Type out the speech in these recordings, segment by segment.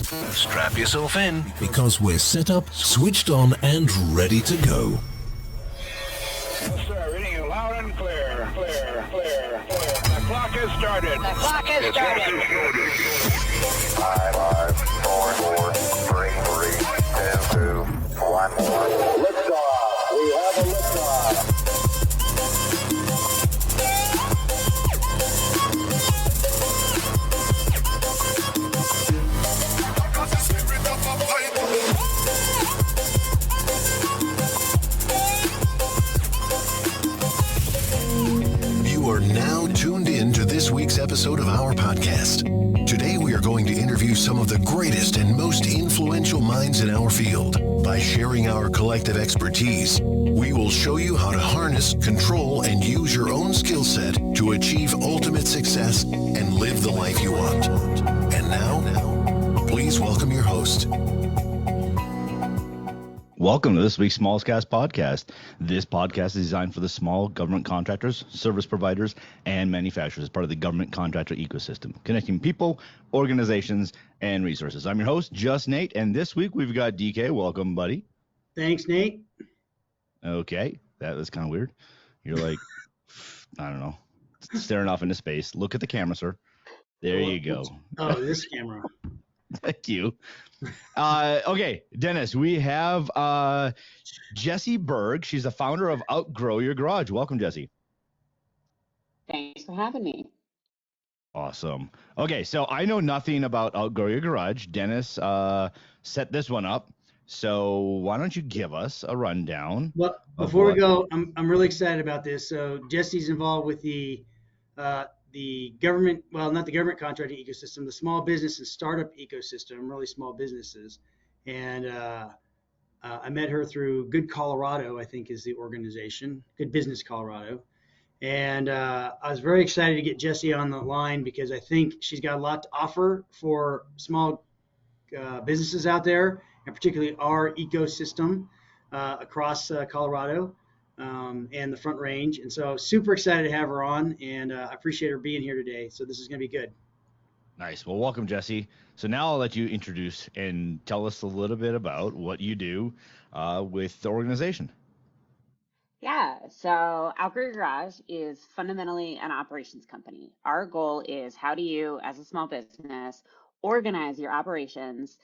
Strap yourself in because we're set up, switched on, and ready to go. Yes, sir. Reading you loud and clear. Clear. The clock has started. The clock has started. 5, 4, 3, 2, 1. Liftoff. We have a liftoff. You are now tuned in to this week's episode of our podcast. Today we are going to interview some of the greatest and most influential minds in our field. By sharing our collective expertise, we will show you how to harness, control, and use your own skill set to achieve ultimate success and live the life you want. And now, please welcome your host. Welcome to this week's Smallscast podcast. This podcast is designed for the small government contractors, service providers, and manufacturers as part of the government contractor ecosystem, connecting people, organizations, and resources. I'm your host, Just Nate, and this week we've got DK. Welcome, buddy. Thanks, Nate. Okay, that was kind of weird. You're like, I don't know, staring off into space. Look at the camera, sir. There you go. Oh, this camera. Thank you. Okay, Dennis, we have Jessie Berg. She's the founder of Outgrow Your Garage. Welcome, Jessie. Thanks for having me. Awesome. Okay, so I know nothing about Outgrow Your Garage. Dennis set this one up. So why don't you give us a rundown? Well, before we go, I'm really excited about this. So Jessie's involved with the government, well, not the government contracting ecosystem, the small business and startup ecosystem, really small businesses. And I met her through Good Colorado, I think is the organization, Good Business Colorado. And I was very excited to get Jessie on the line because I think she's got a lot to offer for small businesses out there, and particularly our ecosystem across Colorado. And the Front Range. And so super excited to have her on, and I appreciate her being here today. So this is going to be good. Nice. Well, welcome, Jessie. So now I'll let you introduce and tell us a little bit about what you do with the organization. Yeah, so Outgrow Your Garage is fundamentally an operations company. Our goal is, how do you, as a small business, organize your operations,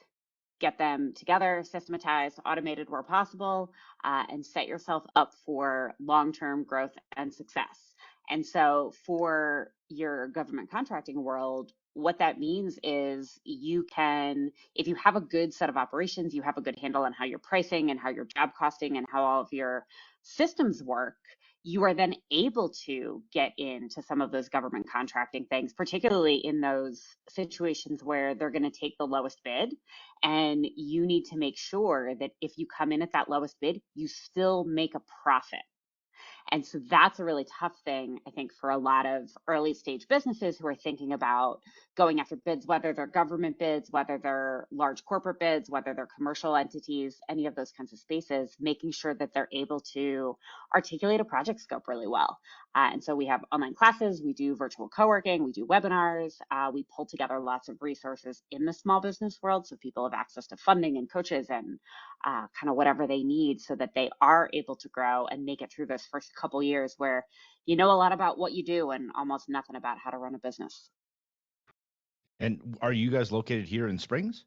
get them together, systematized, automated where possible, and set yourself up for long-term growth and success. And so for your government contracting world, what that means is you can, if you have a good set of operations, you have a good handle on how you're pricing and how your job costing and how all of your systems work, you are then able to get into some of those government contracting things, particularly in those situations where they're going to take the lowest bid. And you need to make sure that if you come in at that lowest bid, you still make a profit. And so that's a really tough thing, I think, for a lot of early stage businesses who are thinking about going after bids, whether they're government bids, whether they're large corporate bids, whether they're commercial entities, any of those kinds of spaces, making sure that they're able to articulate a project scope really well. And so we have online classes, we do virtual co-working, we do webinars, we pull together lots of resources in the small business world so people have access to funding and coaches and kind of whatever they need so that they are able to grow and make it through those first couple years where you know a lot about what you do and almost nothing about how to run a business. And are you guys located here in Springs?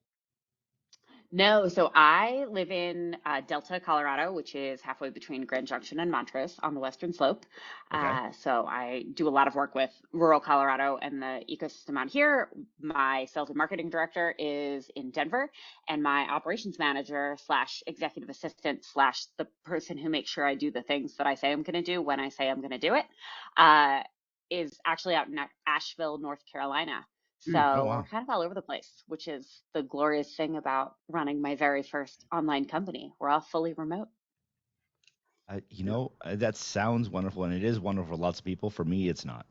No, so I live in Delta, Colorado, which is halfway between Grand Junction and Montrose on the western slope. Okay. So I do a lot of work with rural Colorado and the ecosystem out here. My sales and marketing director is in Denver, and my operations manager / executive assistant / the person who makes sure I do the things that I say I'm going to do when I say I'm going to do it is actually out in Asheville, North Carolina. So wow. We're kind of all over the place, which is the glorious thing about running my very first online company. We're all fully remote. That sounds wonderful, and it is wonderful for lots of people. For me, it's not.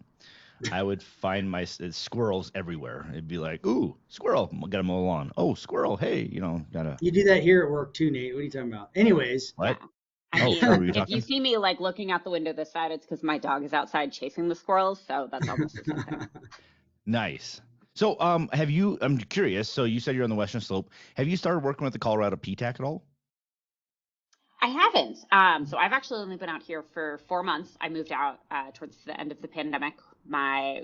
I would find my squirrels everywhere. It'd be like, ooh, squirrel, gotta mow the lawn. Oh, squirrel, hey, gotta. You do that here at work too, Nate. What are you talking about? Anyways. What? I mean, sorry, if you see me like looking out the window this side, it's because my dog is outside chasing the squirrels. So that's almost the same thing. Nice. So, I'm curious. So you said you're on the Western Slope. Have you started working with the Colorado PTAC at all? I haven't. So I've actually only been out here for 4 months. I moved out towards the end of the pandemic.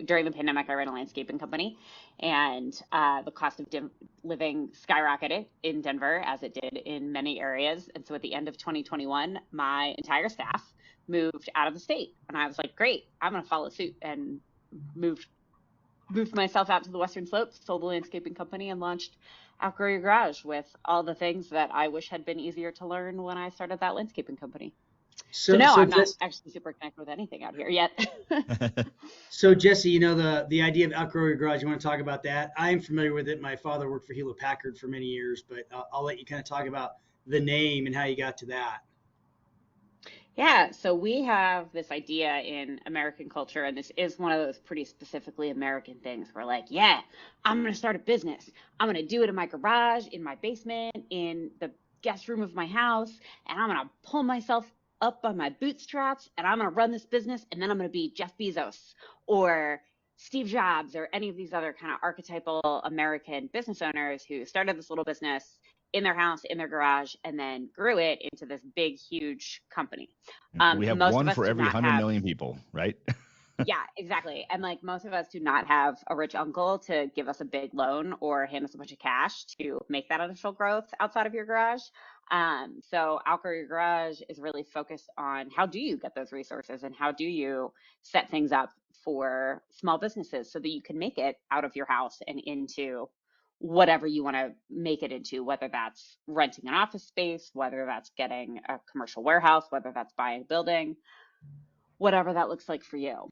During the pandemic, I ran a landscaping company, and the cost of living skyrocketed in Denver, as it did in many areas. And so at the end of 2021, my entire staff moved out of the state, and I was like, "Great, I'm going to follow suit," and moved myself out to the Western Slopes, sold the landscaping company, and launched Outgrow Your Garage with all the things that I wish had been easier to learn when I started that landscaping company. So no, I'm not actually super connected with anything out here yet. So Jessie, the idea of Outgrow Your Garage, you want to talk about that? I'm familiar with it. My father worked for Hewlett Packard for many years, but I'll let you kind of talk about the name and how you got to that. Yeah, so we have this idea in American culture, and this is one of those pretty specifically American things. We're like, yeah, I'm going to start a business. I'm going to do it in my garage, in my basement, in the guest room of my house, and I'm going to pull myself up by my bootstraps, and I'm going to run this business, and then I'm going to be Jeff Bezos or Steve Jobs or any of these other kind of archetypal American business owners who started this little business in their house, in their garage, and then grew it into this big, huge company. We have Most one of us for do every not 100 have, million people, right? yeah, exactly. And like most of us do not have a rich uncle to give us a big loan or hand us a bunch of cash to make that initial growth outside of your garage. So Outgrow Your Garage is really focused on how do you get those resources and how do you set things up for small businesses so that you can make it out of your house and into whatever you want to make it into, whether that's renting an office space, whether that's getting a commercial warehouse, whether that's buying a building, whatever that looks like for you.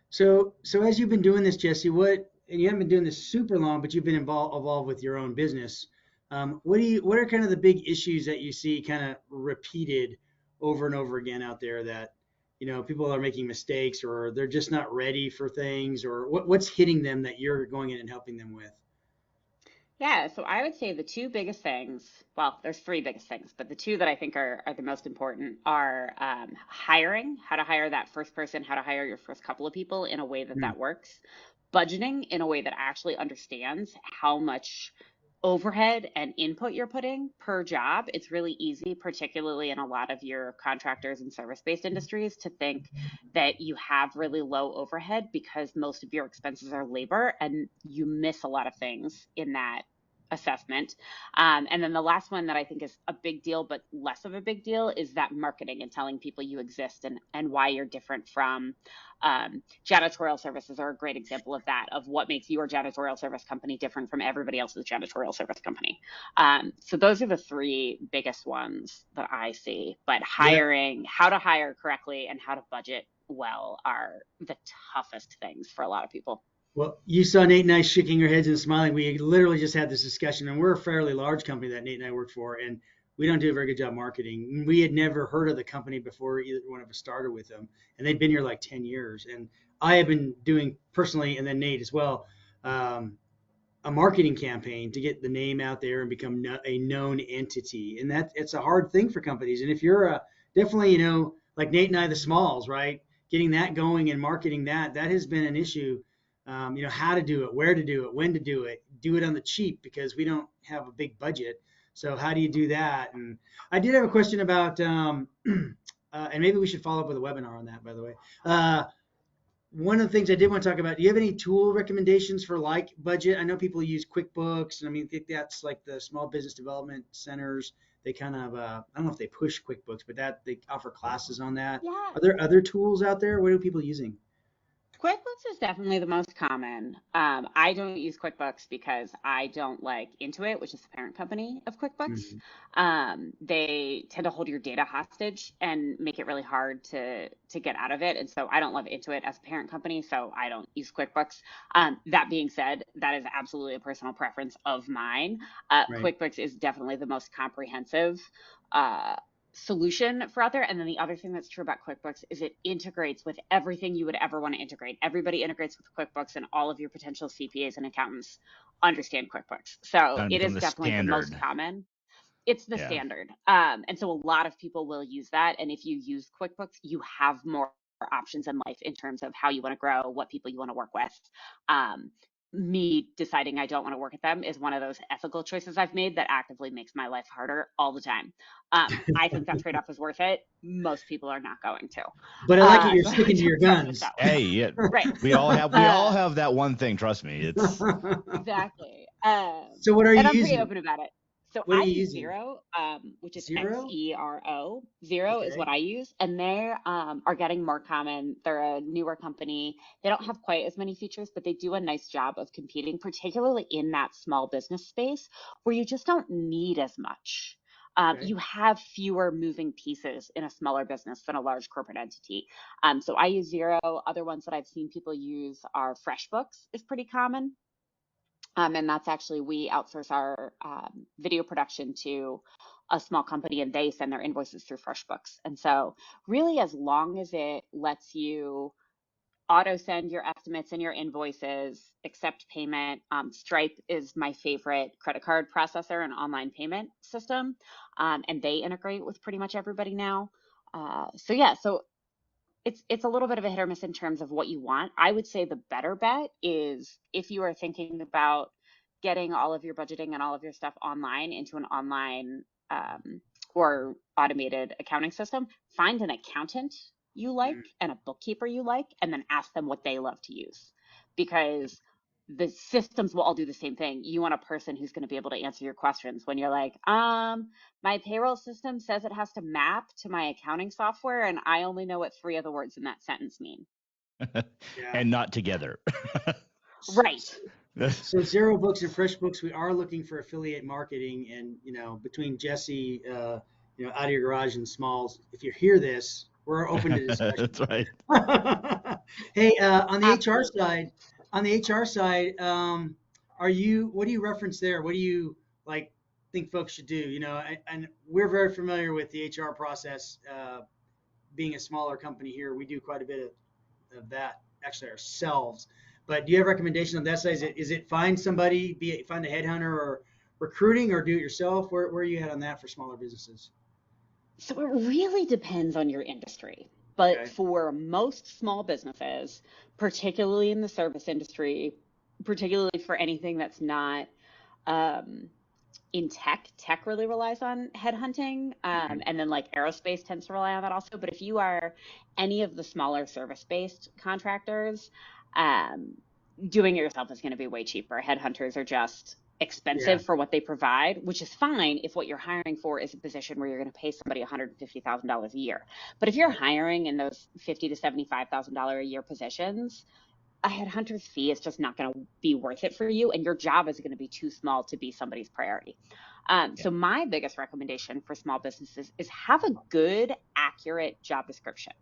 So as you've been doing this, Jessie, and you haven't been doing this super long, but you've been involved with your own business. What are kind of the big issues that you see kind of repeated over and over again out there that, people are making mistakes or they're just not ready for things, or what's hitting them that you're going in and helping them with? Yeah, so I would say the two biggest things, well, there's three biggest things, but the two that I think are the most important are hiring, how to hire that first person, how to hire your first couple of people in a way that works, budgeting in a way that actually understands how much overhead and input you're putting per job. It's really easy, particularly in a lot of your contractors and service-based industries, to think that you have really low overhead because most of your expenses are labor, and you miss a lot of things in that assessment. And then the last one that I think is a big deal, but less of a big deal, is that marketing and telling people you exist and why you're different from janitorial services are a great example of that, of what makes your janitorial service company different from everybody else's janitorial service company. So those are the three biggest ones that I see. But hiring, how to hire correctly and how to budget well are the toughest things for a lot of people. Well, you saw Nate and I shaking our heads and smiling. We literally just had this discussion, and we're a fairly large company that Nate and I work for, and we don't do a very good job marketing. We had never heard of the company before either one of us started with them, and they'd been here like 10 years. And I have been doing personally, and then Nate as well, a marketing campaign to get the name out there and become a known entity. And it's a hard thing for companies. And if you're definitely, like Nate and I, the smalls, right, getting that going and marketing that has been an issue. How to do it, where to do it, when to do it on the cheap, because we don't have a big budget. So how do you do that? And I did have a question about, and maybe we should follow up with a webinar on that, by the way. One of the things I did want to talk about, do you have any tool recommendations for like budget? I know people use QuickBooks, and I think that's like the small business development centers. They kind of, I don't know if they push QuickBooks, but they offer classes on that. Yeah. Are there other tools out there? What are people using? QuickBooks is definitely the most common. I don't use QuickBooks because I don't like Intuit, which is the parent company of QuickBooks. They tend to hold your data hostage and make it really hard to get out of it. And so I don't love Intuit as a parent company, so I don't use QuickBooks. That being said, that is absolutely a personal preference of mine. Right. QuickBooks is definitely the most comprehensive solution for out there. And then the other thing that's true about QuickBooks is it integrates with everything you would ever want to integrate. Everybody integrates with QuickBooks, and all of your potential CPAs and accountants understand QuickBooks. So it is definitely the most common. It's the standard. And so a lot of people will use that. And if you use QuickBooks, you have more options in life in terms of how you want to grow, what people you want to work with. Me deciding I don't want to work with them is one of those ethical choices I've made that actively makes my life harder all the time. I think that trade-off is worth it. Most people are not going to. But I like it. You're So sticking to your guns. Hey, yeah, right. we all have that one thing. Trust me, it's Exactly. So what are you and I'm using? pretty open about it. So What are I you use using? Xero, which is Xero? Xero. Xero is Okay. what I use, and they are getting more common. They're a newer company. They don't have quite as many features, but they do a nice job of competing, particularly in that small business space where you just don't need as much. Okay. You have fewer moving pieces in a smaller business than a large corporate entity. So I use Xero. Other ones that I've seen people use are FreshBooks is pretty common. And that's actually, we outsource our video production to a small company and they send their invoices through FreshBooks. And so really, as long as it lets you auto send your estimates and your invoices, accept payment. Stripe is my favorite credit card processor and online payment system. And they integrate with pretty much everybody now. So it's a little bit of a hit or miss in terms of what you want. I would say the better bet is if you are thinking about getting all of your budgeting and all of your stuff online into an online or automated accounting system, find an accountant you like and a bookkeeper you like, and then ask them what they love to use. Because the systems will all do the same thing. You want a person who's going to be able to answer your questions when you're like, my payroll system says it has to map to my accounting software, and I only know what 3 of the words in that sentence mean. and not together. Right. So Xero Books and FreshBooks, we are looking for affiliate marketing, and between Jessie, out of your garage and Smalls, if you hear this, we're open to discussion. That's right. Hey, on the HR Absolutely. side, what do you reference there? What do you think folks should do? And we're very familiar with the HR process. Being a smaller company here, we do quite a bit of that actually ourselves. But do you have recommendations on that side? Is it find somebody, find a headhunter or recruiting, or do it yourself? Where are you at on that for smaller businesses? So it really depends on your industry. But Okay. for most small businesses, particularly in the service industry, particularly for anything that's not in tech really relies on headhunting. And then like aerospace tends to rely on that also. But if you are any of the smaller service-based contractors, doing it yourself is going to be way cheaper. Headhunters are just expensive for what they provide, which is fine if what you're hiring for is a position where you're going to pay somebody $150,000 a year. But if you're hiring in those $50,000 to $75,000 a year positions, a headhunter's fee is just not going to be worth it for you, and your job is going to be too small to be somebody's priority. So my biggest recommendation for small businesses is have a good, accurate job description.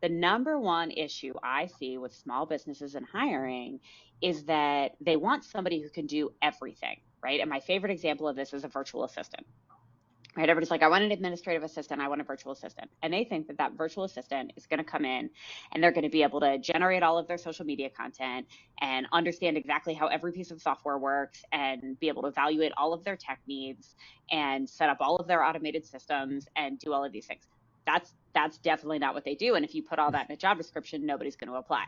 The number one issue I see with small businesses and hiring is that they want somebody who can do everything, right? And my favorite example of this is a virtual assistant. Right? Everybody's like, I want an administrative assistant. I want a virtual assistant. And they think that virtual assistant is going to come in and they're going to be able to generate all of their social media content and understand exactly how every piece of software works and be able to evaluate all of their tech needs and set up all of their automated systems and do all of these things. That's definitely not what they do. And if you put all that in a job description, nobody's going to apply.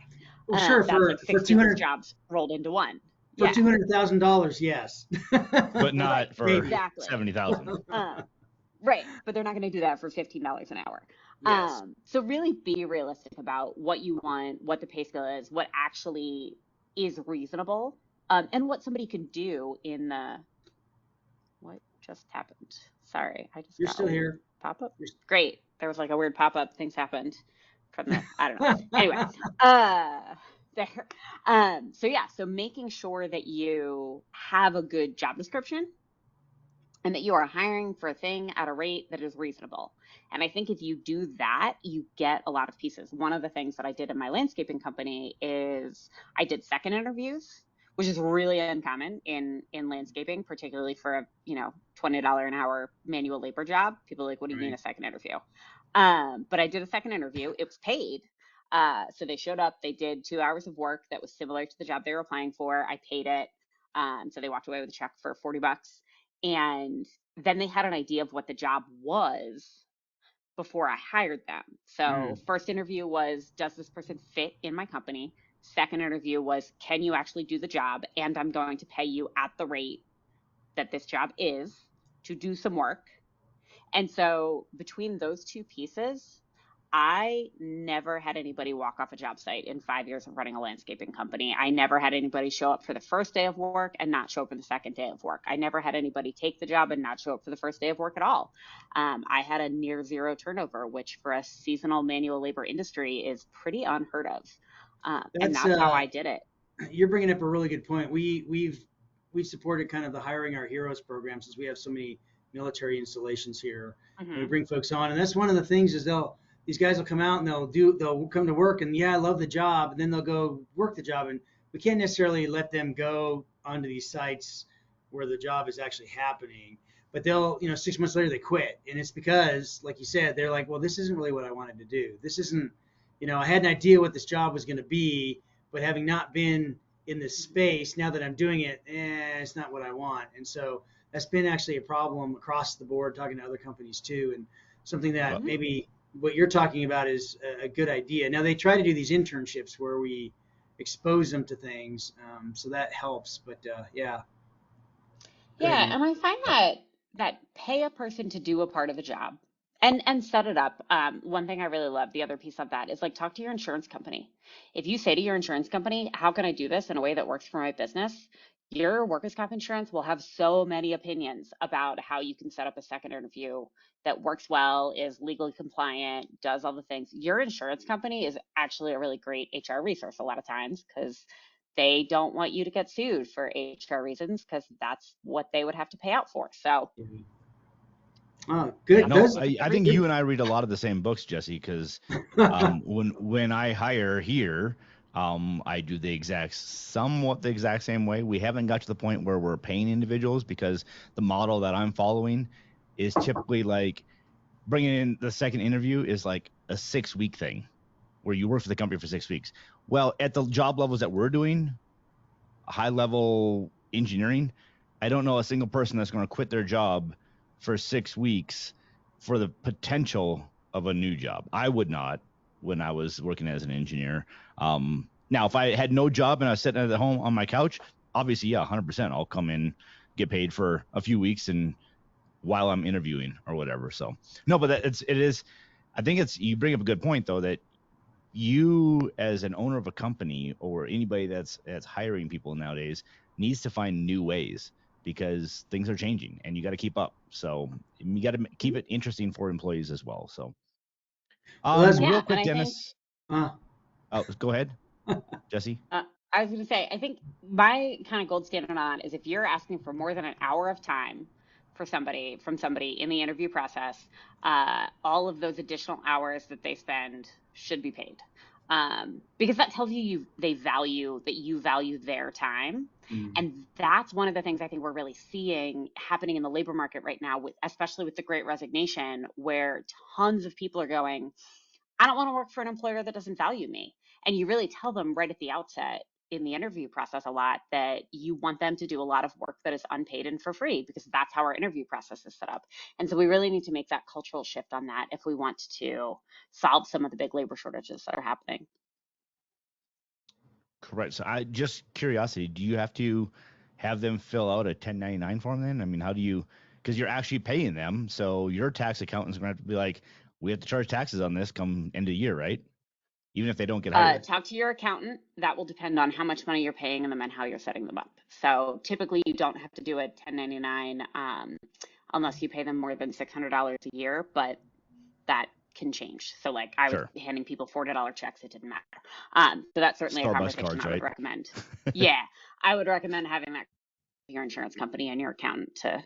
Well, sure, that's like 6 200 jobs rolled into one. For $200,000, yes. But not for exactly. 70,000. Right, but they're not going to do that for $15 an hour. Yes. So really be realistic about what you want, what the pay scale is, what actually is reasonable, and what somebody can do in the. What just happened? Sorry, I just. You're still here. Pop-up. Great. There was like a weird pop-up. Things happened from the. I don't know. Anyway, there. So making sure that you have a good job description and that you are hiring for a thing at a rate that is reasonable. And I think if you do that, you get a lot of pieces. One of the things that I did in my landscaping company is I did second interviews, which is really uncommon in landscaping, particularly for a $20 an hour manual labor job. People are like, what do you mean a second interview? But I did a second interview. It was paid. So they showed up, they did 2 hours of work that was similar to the job they were applying for. I paid it. So they walked away with a check for $40. And then they had an idea of what the job was, before I hired them. So first interview was, does this person fit in my company? Second interview was, can you actually do the job? And I'm going to pay you at the rate that this job is to do some work. And so between those two pieces, I never had anybody walk off a job site in 5 years of running a landscaping company. I never had anybody show up for the first day of work and not show up for the second day of work. I never had anybody take the job and not show up for the first day of work at all. I had a near zero turnover, which for a seasonal manual labor industry is pretty unheard of. And that's how I did it. You're bringing up a really good point. We've supported kind of the Hiring Our Heroes program since we have so many military installations here. And we bring folks on, and that's one of the things is these guys will come out and they'll come to work and I love the job, and then they'll go work the job, and we can't necessarily let them go onto these sites where the job is actually happening. But they'll, 6 months later they quit, and it's because, like you said, they're like, well, this isn't really what I wanted to do. This isn't, I had an idea what this job was going to be, but having not been in this space, now that I'm doing it, it's not what I want. And so that's been actually a problem across the board, talking to other companies too, and something that maybe what you're talking about is a good idea. Now they try to do these internships where we expose them to things, so that helps. But yeah. And I find that pay a person to do a part of the job and set it up. One thing I really love, the other piece of that is, like, talk to your insurance company. If you say to your insurance company, how can I do this in a way that works for my business? Your workers' comp insurance will have so many opinions about how you can set up a second interview that works well, is legally compliant, does all the things. Your insurance company is actually a really great HR resource a lot of times, because they don't want you to get sued for HR reasons, because that's what they would have to pay out for. So. Oh, good. I think you and I read a lot of the same books, Jessie, because when I hire here, I do somewhat the exact same way. We haven't got to the point where we're paying individuals, because the model that I'm following is typically like bringing in the second interview is like a 6-week thing where you work for the company for 6 weeks. Well, at the job levels that we're doing, high level engineering, I don't know a single person that's going to quit their job for 6 weeks for the potential of a new job. I would not when I was working as an engineer. Now, if I had no job and I was sitting at home on my couch, obviously, 100%, I'll come in, get paid for a few weeks and while I'm interviewing or whatever. So no, but it is, I think you bring up a good point though, that you as an owner of a company or anybody that's hiring people nowadays needs to find new ways, because things are changing and you got to keep up. So you got to keep it interesting for employees as well. So real quick, Dennis. Go ahead, Jessie. I was going to say, I think my kind of gold standard on is if you're asking for more than an hour of time from somebody in the interview process, all of those additional hours that they spend should be paid, because that tells you you value their time. And that's one of the things I think we're really seeing happening in the labor market right now, especially with the Great Resignation, where tons of people are going, I don't want to work for an employer that doesn't value me. And you really tell them right at the outset in the interview process a lot that you want them to do a lot of work that is unpaid and for free, because that's how our interview process is set up. And so we really need to make that cultural shift on that if we want to solve some of the big labor shortages that are happening. Correct. So just curiosity, do you have to have them fill out a 1099 form then? I mean, how do you, because you're actually paying them. So your tax accountant's going to have to be like, we have to charge taxes on this come end of year, right? Even if they don't get hired. Talk to your accountant. That will depend on how much money you're paying them and how you're setting them up. So typically you don't have to do a 1099 unless you pay them more than $600 a year, but that can change. So like I was handing people $40 checks, it didn't matter. So that's certainly Starbucks a conversation cards, I would recommend. Yeah, I would recommend having that with your insurance company and your accountant to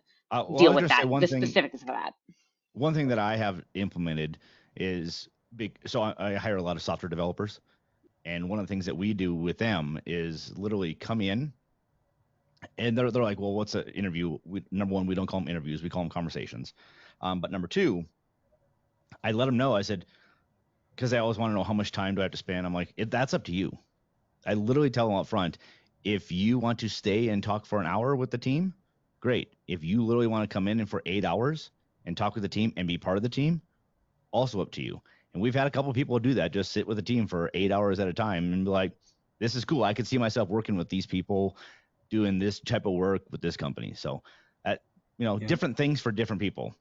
deal with that, the specifics of that. One thing that I have implemented is so I hire a lot of software developers, and one of the things that we do with them is literally come in, and they're like, well, what's an interview? Number one, we don't call them interviews, we call them conversations. But number two, I let them know. I said, because I always want to know how much time do I have to spend. I'm like, that's up to you. I literally tell them up front, if you want to stay and talk for an hour with the team, great. If you literally want to come in and for 8 hours and talk with the team and be part of the team, also up to you. And we've had a couple of people do that, just sit with a team for 8 hours at a time and be like, this is cool. I could see myself working with these people, doing this type of work with this company. So, different things for different people.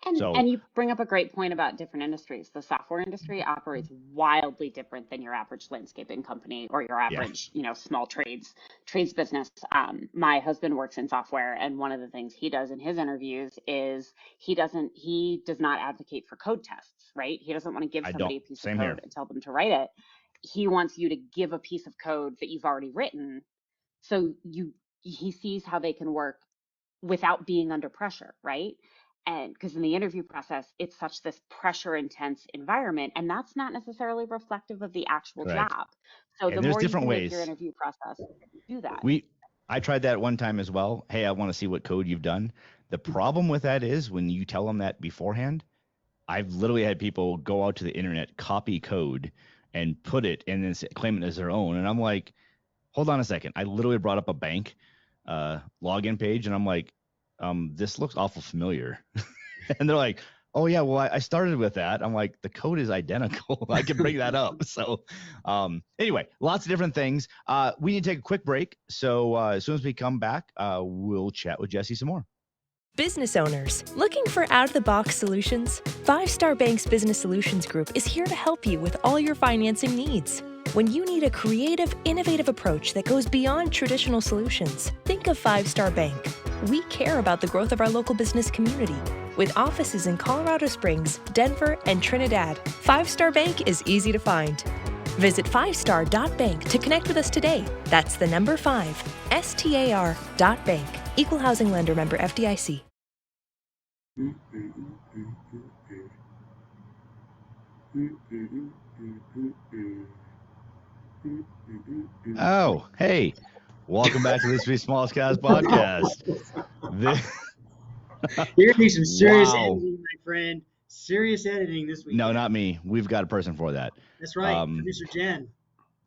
And you bring up a great point about different industries. The software industry operates wildly different than your average landscaping company or your average, small trades business. My husband works in software, and one of the things he does in his interviews is he does not advocate for code tests, right? He doesn't want to give somebody a piece of code and tell them to write it. He wants you to give a piece of code that you've already written, so he sees how they can work without being under pressure, right? And because in the interview process, it's such this pressure intense environment, and that's not necessarily reflective of the actual job. So the more you can make your interview process do that. I tried that one time as well. Hey, I want to see what code you've done. The problem with that is when you tell them that beforehand, I've literally had people go out to the internet, copy code and put it and then claim it as their own. And I'm like, hold on a second. I literally brought up a bank login page and I'm like, this looks awful familiar. And they're like, oh yeah, well, I started with that. I'm like, the code is identical. I can bring that up. So anyway, lots of different things. We need to take a quick break. So as soon as we come back, we'll chat with Jessie some more. Business owners, looking for out-of-the-box solutions? 5 Star Bank's Business Solutions Group is here to help you with all your financing needs. When you need a creative, innovative approach that goes beyond traditional solutions, think of 5 Star Bank. We care about the growth of our local business community. With offices in Colorado Springs, Denver, and Trinidad, 5 Star Bank is easy to find. Visit 5star.bank to connect with us today. That's the number 5, STAR.bank. Equal housing lender, member FDIC. Oh, hey, welcome back to this week's Smallest Cast podcast. You're going to need some serious editing, my friend. Serious editing this week. No, not me. We've got a person for that. That's right, Producer Jen.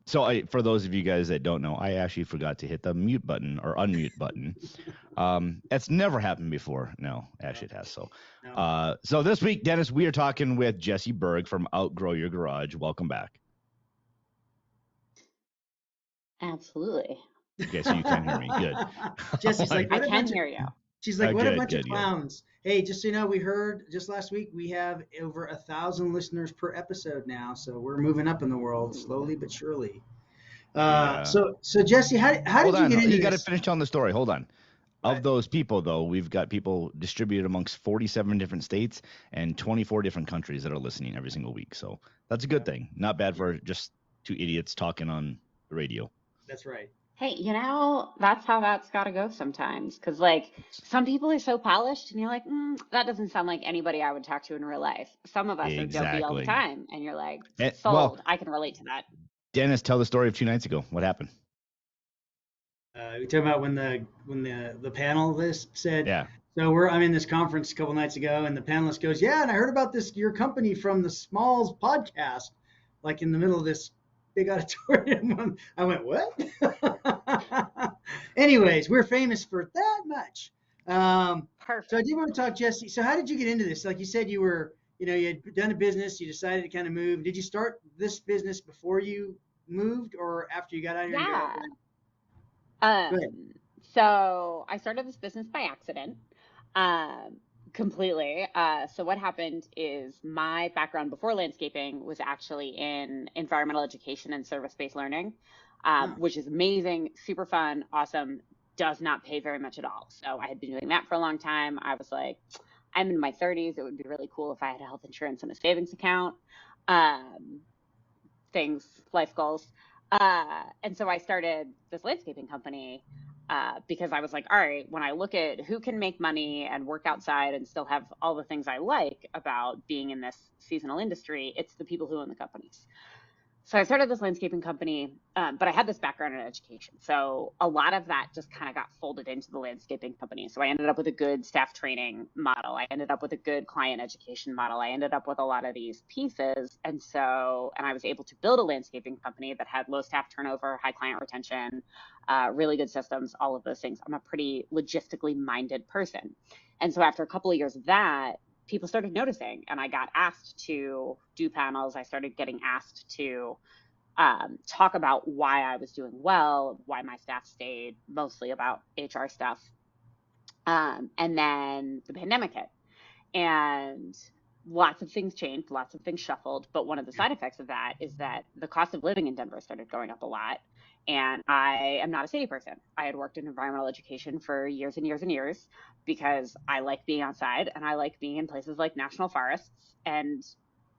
So for those of you guys that don't know, I actually forgot to hit the mute button or unmute button. It's never happened before. No, actually it has. So this week, Dennis, we are talking with Jessie Berg from Outgrow Your Garage. Welcome back. Absolutely. Okay, so you can hear me. Good. Jessie's like, I can hear you. She's like, what a bunch of clowns. Hey, just so you know, we heard just last week, we have over 1,000 listeners per episode now. So we're moving up in the world slowly but surely. So Jessie, how did you get into this? You got to finish telling the story. Hold on. Of those people, though, we've got people distributed amongst 47 different states and 24 different countries that are listening every single week. So that's a good thing. Not bad for just 2 idiots talking on the radio. That's right. Hey, that's how that's got to go sometimes. Because, some people are so polished, and you're like, that doesn't sound like anybody I would talk to in real life. Some of us are dopey all the time, and you're like, sold. Well, I can relate to that. Dennis, tell the story of 2 nights ago. What happened? We talking about when the panel list said, yeah. So I'm in this conference a couple nights ago, and the panelist goes, yeah, and I heard about your company from the Smalls podcast, like in the middle of this big auditorium. I went, what? Anyways, we're famous for that much. Perfect. So I did want to talk, Jessie. So how did you get into this? Like you said, you were, you had done a business, you decided to kind of move. Did you start this business before you moved or after you got out of your So I started this business by accident. Completely. So what happened is my background before landscaping was actually in environmental education and service-based learning, which is amazing, super fun, awesome, does not pay very much at all. So I had been doing that for a long time. I was like, I'm in my 30s. It would be really cool if I had health insurance and a savings account, life goals. And so I started this landscaping company because I was like, all right, when I look at who can make money and work outside and still have all the things I like about being in this seasonal industry, it's the people who own the companies. So I started this landscaping company, but I had this background in education. So a lot of that just kind of got folded into the landscaping company. So I ended up with a good staff training model. I ended up with a good client education model. I ended up with a lot of these pieces. And I was able to build a landscaping company that had low staff turnover, high client retention, really good systems, all of those things. I'm a pretty logistically minded person. And so after a couple of years of that, people started noticing, and I got asked to do panels. I started getting asked to talk about why I was doing well, why my staff stayed, mostly about HR stuff. And then the pandemic hit, and lots of things changed, lots of things shuffled. But one of the side effects of that is that the cost of living in Denver started going up a lot. And I am not a city person. I had worked in environmental education for years and years and years because I like being outside, and I like being in places like national forests and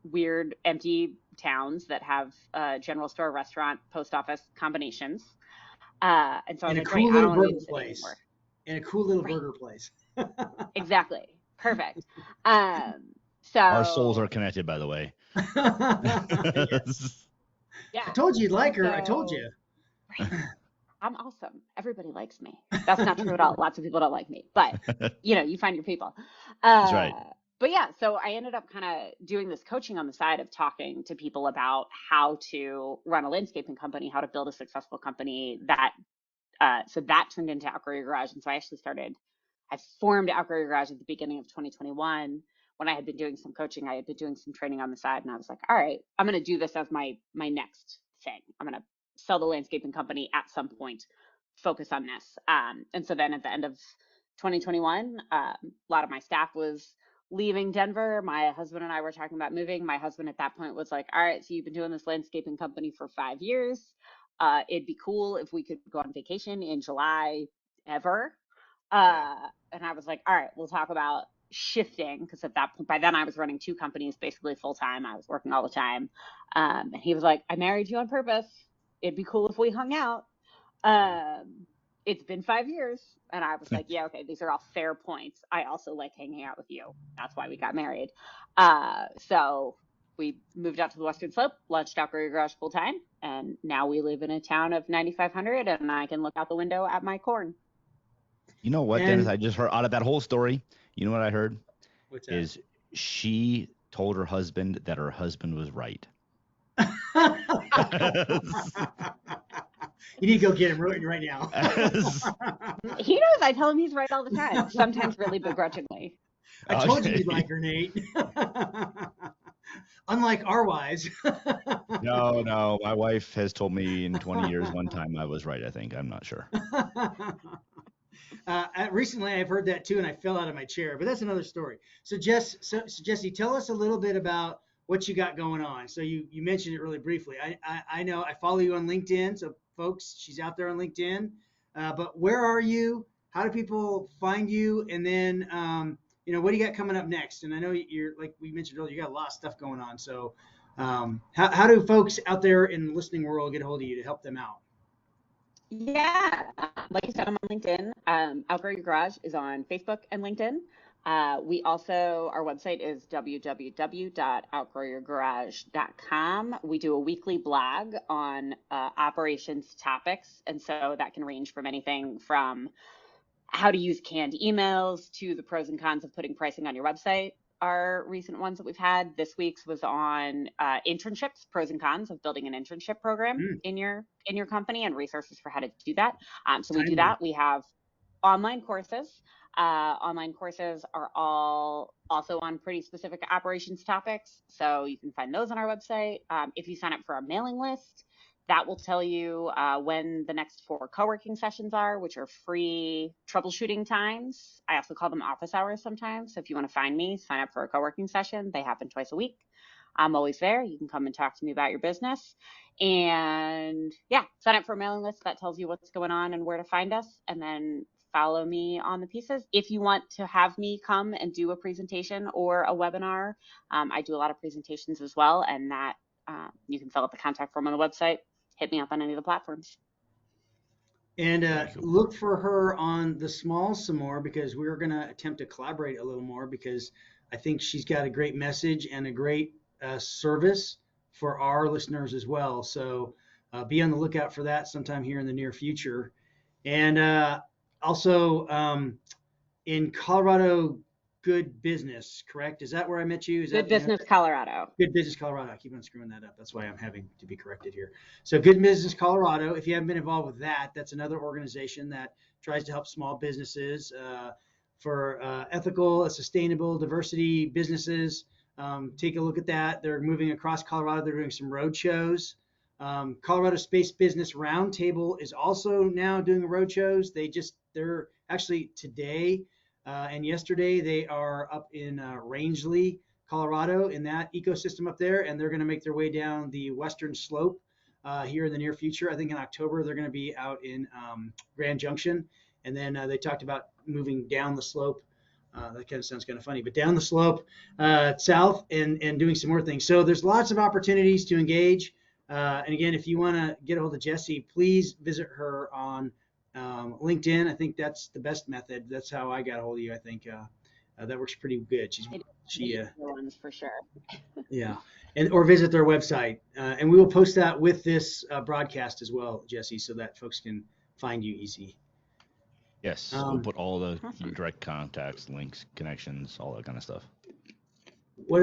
weird empty towns that have general store, restaurant, post office combinations. And so I was In a like, cool great, I little don't want to burger be in the city place. anymore. In a cool little Right. burger place. Exactly. Perfect. So Our souls are connected, by the way. yeah. I told you you'd like her. I So- told you. Right. I'm awesome. Everybody likes me. That's not true at all. Lots of people don't like me, but you find your people. That's right. But yeah, so I ended up kind of doing this coaching on the side of talking to people about how to run a landscaping company, how to build a successful company. So that turned into Outgrow Your Garage. And so I formed Outgrow Your Garage at the beginning of 2021. When I had been doing some coaching, I had been doing some training on the side, and I was like, all right, I'm going to do this as my next thing. I'm going to sell the landscaping company at some point, focus on this. And so then at the end of 2021, a lot of my staff was leaving Denver. My husband and I were talking about moving. My husband at that point was like, all right, so you've been doing this landscaping company for 5 years. It'd be cool if we could go on vacation in July ever. And I was like, all right, we'll talk about shifting, because at that point, by then I was running 2 companies basically full time. I was working all the time. And he was like, I married you on purpose. It'd be cool if we hung out. It's been 5 years. And I was like, yeah, okay, these are all fair points. I also like hanging out with you. That's why we got married. So we moved out to the Western Slope, launched Outgrow Your Garage full time. And now we live in a town of 9,500, and I can look out the window at my corn. You know what, And- Dennis? I just heard out of that whole story. You know what I heard? What's that? Is she told her husband that her husband was right. You need to go get him right now. He knows I tell him he's right all the time, sometimes really begrudgingly. I told you Okay. you'd like her, Nate. Unlike our wives. No. My wife has told me in 20 years one time I was right, I think. I'm not sure. Recently, I've heard that too, and I fell out of my chair. But that's another story. So, Jessie, tell us a little bit about what you got going on. So you mentioned it really briefly. I know I follow you on LinkedIn. So, folks, she's out there on LinkedIn. But where are you? How do people find you? And then, what do you got coming up next? And I know you're, like we mentioned earlier, you got a lot of stuff going on. So, how do folks out there in the listening world get a hold of you to help them out? Yeah, like I said, I'm on LinkedIn. Outgrow Your Garage is on Facebook and LinkedIn. Our website is www.outgrowyourgarage.com. We do a weekly blog on operations topics, and so that can range from anything from how to use canned emails to the pros and cons of putting pricing on your website. Our recent ones that we've had, this week's was on internships, pros and cons of building an internship program in your company, and resources for how to do that. So we do that. We have online courses. Online courses are all also on pretty specific operations topics, so you can find those on our website. If you sign up for our mailing list, that will tell you when the next 4 co-working sessions are, which are free troubleshooting times. I also call them office hours sometimes. So if you want to find me, sign up for a co-working session. They happen twice a week. I'm always there. You can come and talk to me about your business. And yeah, sign up for a mailing list that tells you what's going on and where to find us. And then follow me on the pieces. If you want to have me come and do a presentation or a webinar, I do a lot of presentations as well. And that you can fill out the contact form on the website. Hit me up on any of the platforms. And look for her on the small some more, because we're going to attempt to collaborate a little more, because I think she's got a great message and a great service for our listeners as well. So be on the lookout for that sometime here in the near future. And also in Colorado, Good Business, correct? Is that where I met you? Is Good that Business Colorado. Good Business Colorado. I keep on screwing that up. That's why I'm having to be corrected here. So Good Business Colorado, if you haven't been involved with that, that's another organization that tries to help small businesses for ethical, sustainable, diversity businesses. Take a look at that. They're moving across Colorado. They're doing some road shows. Colorado Space Business Roundtable is also now doing road shows. They're actually today and yesterday they are up in Rangeley, Colorado, in that ecosystem up there, and they're going to make their way down the western slope here in the near future. I think in October they're going to be out in Grand Junction, and then they talked about moving down the slope. That kind of sounds kind of funny, but down the slope south and doing some more things. So there's lots of opportunities to engage. And again, if you want to get a hold of Jessie, please visit her on LinkedIn. I think that's the best method. That's how I got a hold of you. I think that works pretty good. She ones for sure. Yeah, or visit their website, and we will post that with this broadcast as well, Jessie, so that folks can find you easy. Yes, we'll put all the direct contacts, links, connections, all that kind of stuff. You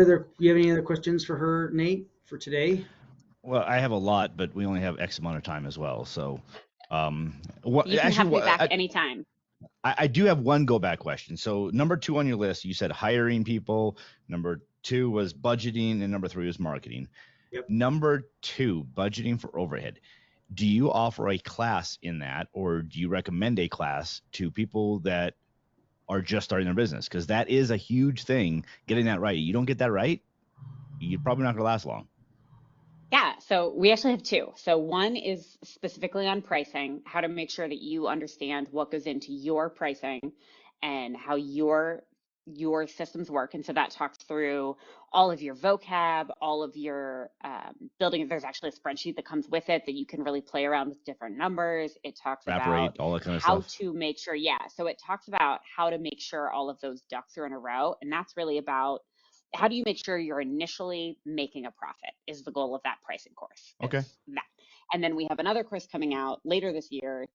have any other questions for her, Nate, for today? Well, I have a lot, but we only have X amount of time as well. So, you can have me back anytime. I do have one go back question. So, number 2 on your list, you said hiring people. Number 2 was budgeting, and number 3 was marketing. Yep. Number 2, budgeting for overhead. Do you offer a class in that, or do you recommend a class to people that are just starting their business? Because that is a huge thing, getting that right. You don't get that right, you're probably not going to last long. Yeah, so we actually have 2. So one is specifically on pricing, how to make sure that you understand what goes into your pricing and how your systems work. And so that talks through all of your vocab, all of your building. There's actually a spreadsheet that comes with it that you can really play around with different numbers. It talks Wrap about rate, all that kind of how stuff. to make sure. Yeah, so it talks about how to make sure all of those ducks are in a row. And that's really about how do you make sure you're initially making a profit is the goal of that pricing course. Okay. That. And then we have another course coming out later this year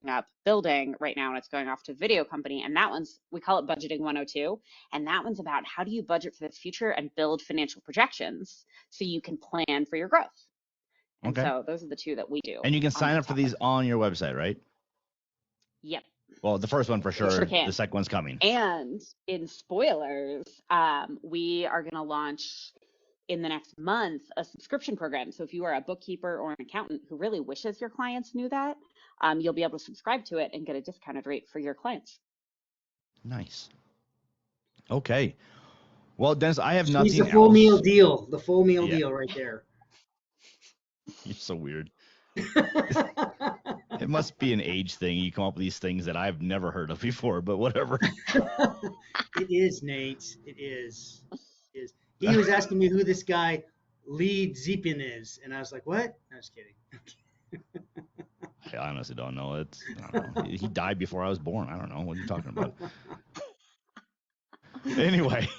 up building right now, and it's going off to a video company, and that one's, we call it budgeting 102, and that one's about how do you budget for the future and build financial projections so you can plan for your growth. And so those are the 2 that we do. And you can sign up for these on your website, right? Yep. Well, the first one for sure. The second one's coming. And in spoilers, we are going to launch in the next month a subscription program. So if you are a bookkeeper or an accountant who really wishes your clients knew that, you'll be able to subscribe to it and get a discounted rate for your clients. Nice. Okay. Well, Dennis, I have nothing else. The full meal deal. The full meal deal right there. You're so weird. It must be an age thing. You come up with these things that I've never heard of before, but whatever. It is, Nate. It is. He was asking me who this guy Lee Zepin is, and I was like, what? I was kidding. I honestly don't know. I don't know. He died before I was born. I don't know. What are you talking about? Anyway.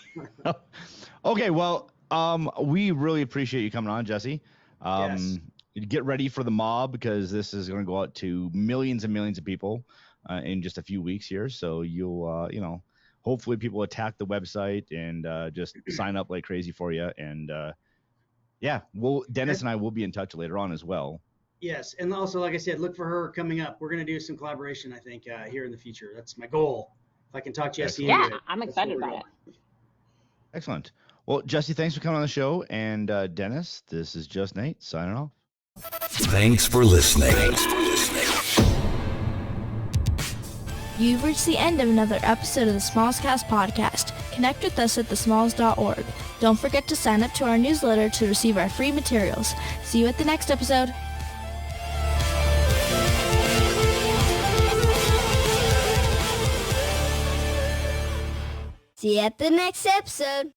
Okay, well, we really appreciate you coming on, Jessie. Yes. Get ready for the mob, because this is going to go out to millions and millions of people in just a few weeks here. So you'll, hopefully people attack the website and just sign up like crazy for you. And Dennis and I will be in touch later on as well. Yes, and also, like I said, look for her coming up. We're going to do some collaboration, I think, here in the future. That's my goal. If I can talk Jessie into it. I'm excited about it. Excellent. Well, Jessie, thanks for coming on the show. And Dennis, this is Just Nate signing off. Thanks for listening. You've reached the end of another episode of the Smallscast podcast. Connect with us at thesmalls.org. Don't forget to sign up to our newsletter to receive our free materials. See you at the next episode. See you at the next episode.